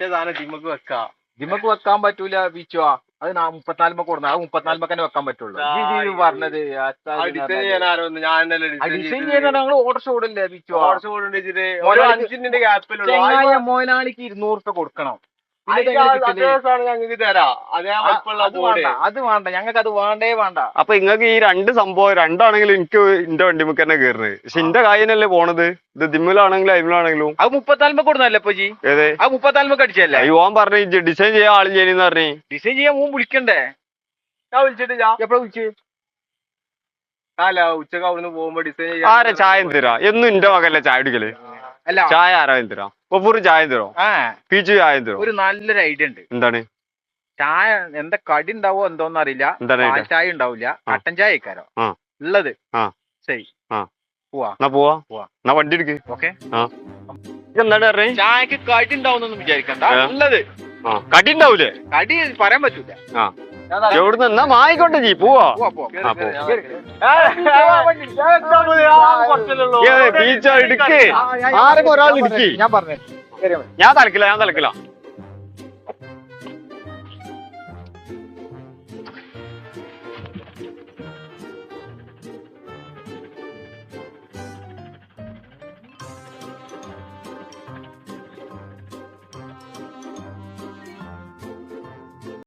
മറ്റേ സാധനം ജിമ്മക്ക് വെക്കാം. ജിമ്മക്ക് വെക്കാൻ പറ്റൂല ബീച്ചോ. അത് 34 കൊടുക്കണം. അത് 34 തന്നെ വെക്കാൻ പറ്റുള്ളൂ. പറഞ്ഞത് ഡിസൈൻ ചെയ്യുന്ന ഞങ്ങൾ ഓർഡർ ഓടില്ലേ ബീച്ചോ. മൊയിലാളിക്ക് 200 രൂപ കൊടുക്കണം. ഞങ്ങൾക്ക് തരാം. അത് വേണ്ട, ഞങ്ങൾക്ക് അത് വേണ്ടേ വേണ്ട. അപ്പൊ നിങ്ങൾക്ക് ഈ രണ്ട് സംഭവം രണ്ടാണെങ്കിലും എനിക്ക് എന്റെ വണ്ടിമുക്ക് തന്നെ കയറുന്നത്. പക്ഷെ എന്റെ കായിനല്ലേ പോണത്. ഇത് ദിമ്മിലാണെങ്കിലും അയിമിലാണെങ്കിലും. അത് 34 കൊടുന്നല്ലേ ഇപ്പൊ ജി? ഏത് അത് 34 അടിച്ചല്ലേ? ഓൻ പറഞ്ഞു ഡിസൈൻ ചെയ്യാൻ ആളും ചെയ്യുന്ന പറഞ്ഞു. ഡിസൈൻ ചെയ്യാൻ മൂന്ന് വിളിക്കണ്ടേ? ഞാൻ വിളിച്ചിട്ടില്ല. എപ്പോഴാ വിളിച്ച്? അല്ല, ഉച്ചക്ക് അവിടുന്ന് പോകുമ്പോ ഡിസൈൻ ചെയ്യാൻ. ആരാ ചായ തരാ? എന്നും എന്റെ മകല്ലേ ചായ കുടിക്കല്. അല്ല, ചായ ആരാ തരാ? ഒപ്പൂറ് ചായ തരോ? പീച്ചു ചായ തരോ? ഒരു നല്ലൊരു ഐഡിയ ഉണ്ട്. എന്താണ്? ചായ എന്താ കടി ഉണ്ടാവോ എന്തോന്ന് അറിയില്ല. പാൽ ചായ ഉണ്ടാവില്ല, കട്ടൻ ചായ കഴിക്കാരോ ഉള്ളത്. ശരി, പോവാ. എന്നാ വണ്ടി എടുക്ക്. ഓക്കെ. എന്താണ് പറഞ്ഞേ? ചായക്ക് കടി ഉണ്ടാവുന്നൊന്നും വിചാരിക്കണ്ട. ഉള്ളത് കടി ഉണ്ടാവൂലേ? കടി പറയാൻ പറ്റൂല. എവിടുന്ന് എന്നാ മായിക്കോട്ടെ ജി. പോവാ. ബീച്ച് എടുക്ക്. ആരൊക്കെ ഒരാൾ ഇടുക്കി. ഞാൻ പറഞ്ഞു ഞാൻ തലക്കില്ല.